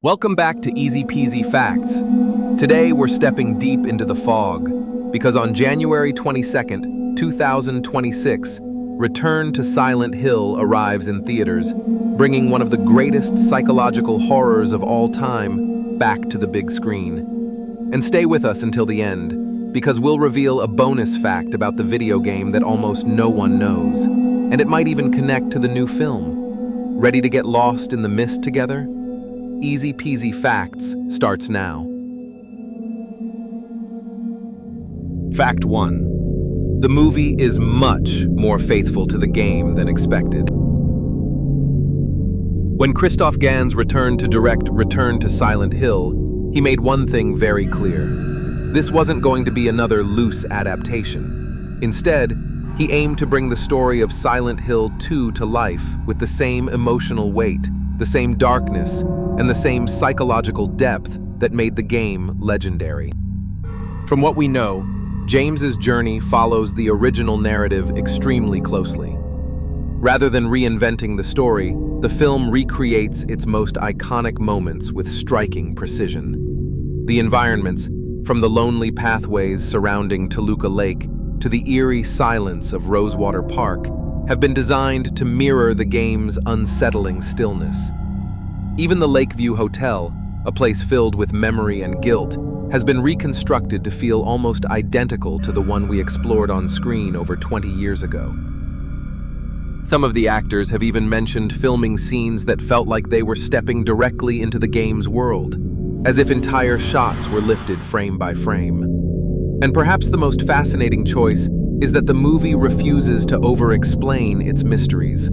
Welcome back to Easy Peasy Facts. Today we're stepping deep into the fog because on January 22nd, 2026, Return to Silent Hill arrives in theaters, bringing one of the greatest psychological horrors of all time back to the big screen. And stay with us until the end, because we'll reveal a bonus fact about the video game that almost no one knows, and it might even connect to the new film. Ready to get lost in the mist together? Easy Peasy Facts starts now. Fact 1. The movie is much more faithful to the game than expected. When Christoph Gans returned to direct Return to Silent Hill, he made one thing very clear. This wasn't going to be another loose adaptation. Instead, he aimed to bring the story of Silent Hill 2 to life with the same emotional weight, the same darkness, and the same psychological depth that made the game legendary. From what we know, James's journey follows the original narrative extremely closely. Rather than reinventing the story, the film recreates its most iconic moments with striking precision. The environments, from the lonely pathways surrounding Toluca Lake to the eerie silence of Rosewater Park, have been designed to mirror the game's unsettling stillness. Even the Lakeview Hotel, a place filled with memory and guilt, has been reconstructed to feel almost identical to the one we explored on screen over 20 years ago. Some of the actors have even mentioned filming scenes that felt like they were stepping directly into the game's world, as if entire shots were lifted frame by frame. And perhaps the most fascinating choice is that the movie refuses to over-explain its mysteries.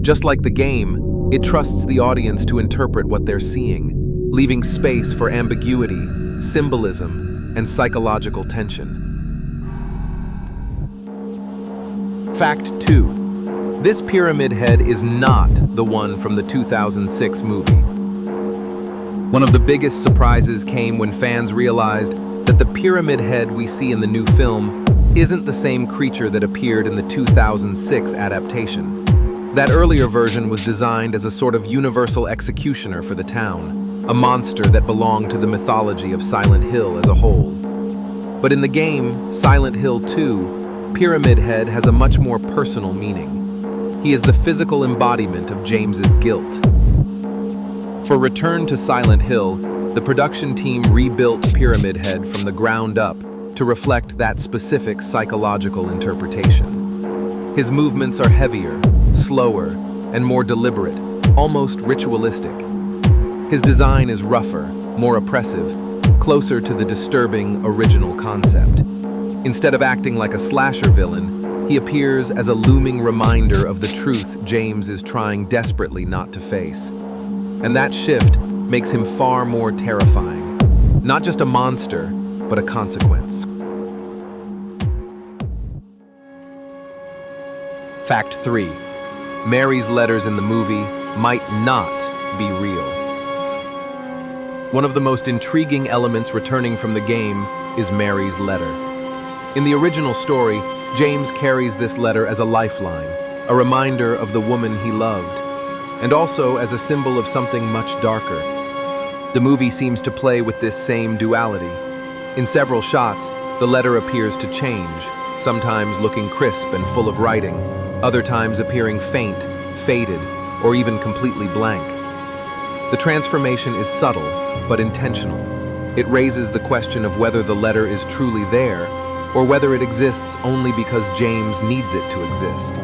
Just like the game, it trusts the audience to interpret what they're seeing, leaving space for ambiguity, symbolism, and psychological tension. Fact 2. This pyramid head is not the one from the 2006 movie. One of the biggest surprises came when fans realized that the pyramid head we see in the new film isn't the same creature that appeared in the 2006 adaptation. That earlier version was designed as a sort of universal executioner for the town, a monster that belonged to the mythology of Silent Hill as a whole. But in the game, Silent Hill 2, Pyramid Head has a much more personal meaning. He is the physical embodiment of James's guilt. For Return to Silent Hill, the production team rebuilt Pyramid Head from the ground up to reflect that specific psychological interpretation. His movements are heavier, slower, and more deliberate, almost ritualistic. His design is rougher, more oppressive, closer to the disturbing original concept. Instead of acting like a slasher villain, he appears as a looming reminder of the truth James is trying desperately not to face. And that shift makes him far more terrifying. Not just a monster, but a consequence. Fact 3. Mary's letters in the movie might not be real. One of the most intriguing elements returning from the game is Mary's letter. In the original story, James carries this letter as a lifeline, a reminder of the woman he loved, and also as a symbol of something much darker. The movie seems to play with this same duality. In several shots, the letter appears to change, sometimes looking crisp and full of writing, other times appearing faint, faded, or even completely blank. The transformation is subtle, but intentional. It raises the question of whether the letter is truly there, or whether it exists only because James needs it to exist.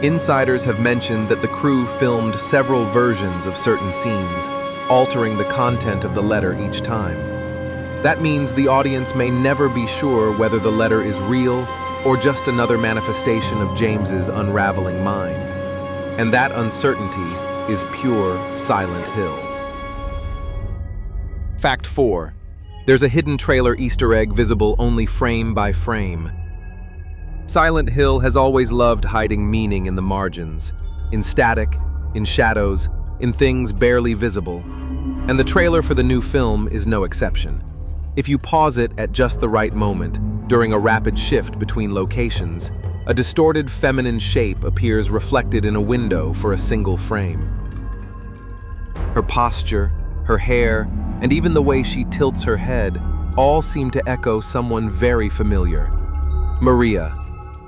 Insiders have mentioned that the crew filmed several versions of certain scenes, altering the content of the letter each time. That means the audience may never be sure whether the letter is real or just another manifestation of James's unraveling mind. And that uncertainty is pure Silent Hill. Fact 4. There's a hidden trailer Easter egg visible only frame by frame. Silent Hill has always loved hiding meaning in the margins, in static, in shadows, in things barely visible. And the trailer for the new film is no exception. If you pause it at just the right moment, during a rapid shift between locations, a distorted feminine shape appears reflected in a window for a single frame. Her posture, her hair, and even the way she tilts her head all seem to echo someone very familiar. Maria,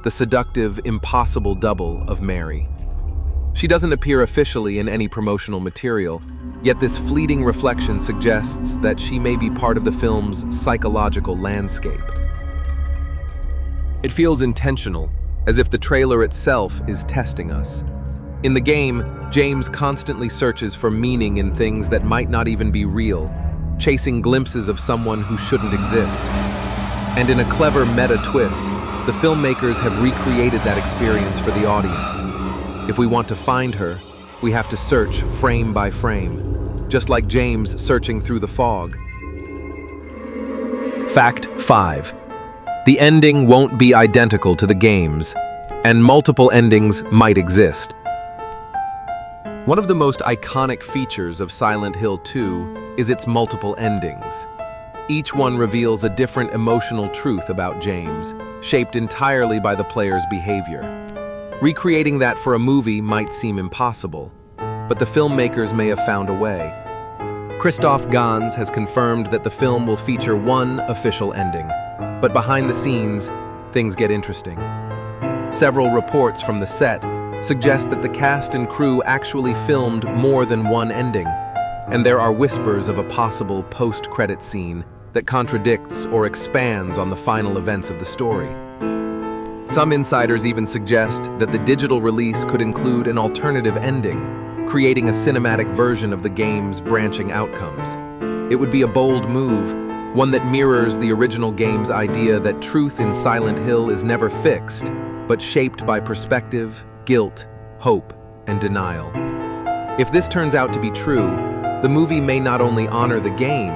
the seductive, impossible double of Mary. She doesn't appear officially in any promotional material, yet this fleeting reflection suggests that she may be part of the film's psychological landscape. It feels intentional, as if the trailer itself is testing us. In the game, James constantly searches for meaning in things that might not even be real, chasing glimpses of someone who shouldn't exist. And in a clever meta twist, the filmmakers have recreated that experience for the audience. If we want to find her, we have to search frame by frame, just like James searching through the fog. Fact 5. The ending won't be identical to the games, and multiple endings might exist. One of the most iconic features of Silent Hill 2 is its multiple endings. Each one reveals a different emotional truth about James, shaped entirely by the player's behavior. Recreating that for a movie might seem impossible, but the filmmakers may have found a way. Christoph Gans has confirmed that the film will feature one official ending, but behind the scenes, things get interesting. Several reports from the set suggest that the cast and crew actually filmed more than one ending, and there are whispers of a possible post-credit scene that contradicts or expands on the final events of the story. Some insiders even suggest that the digital release could include an alternative ending, creating a cinematic version of the game's branching outcomes. It would be a bold move, one that mirrors the original game's idea that truth in Silent Hill is never fixed, but shaped by perspective, guilt, hope, and denial. If this turns out to be true, the movie may not only honor the game,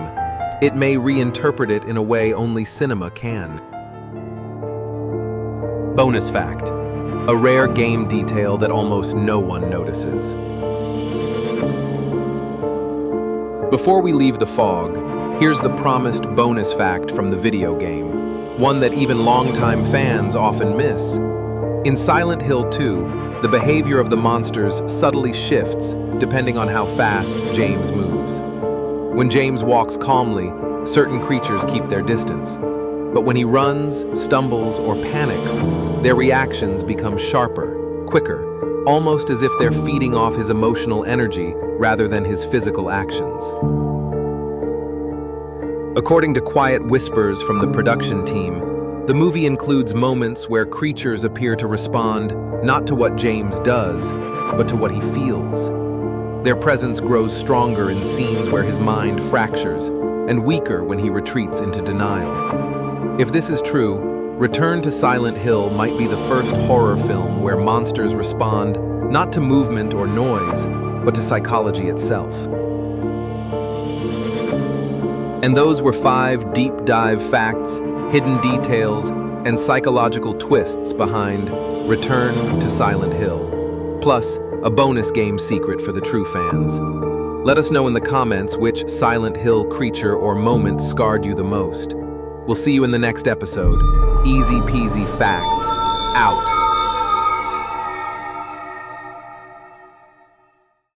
it may reinterpret it in a way only cinema can. Bonus fact: a rare game detail that almost no one notices. Before we leave the fog, here's the promised bonus fact from the video game, one that even longtime fans often miss. In Silent Hill 2, the behavior of the monsters subtly shifts depending on how fast James moves. When James walks calmly, certain creatures keep their distance. But when he runs, stumbles, or panics, their reactions become sharper, quicker, almost as if they're feeding off his emotional energy rather than his physical actions. According to quiet whispers from the production team, the movie includes moments where creatures appear to respond not to what James does, but to what he feels. Their presence grows stronger in scenes where his mind fractures, and weaker when he retreats into denial. If this is true, Return to Silent Hill might be the first horror film where monsters respond not to movement or noise, but to psychology itself. And those were 5 deep dive facts, hidden details, and psychological twists behind Return to Silent Hill, plus a bonus game secret for the true fans. Let us know in the comments which Silent Hill creature or moment scarred you the most. We'll see you in the next episode. Easy Peasy Facts, out.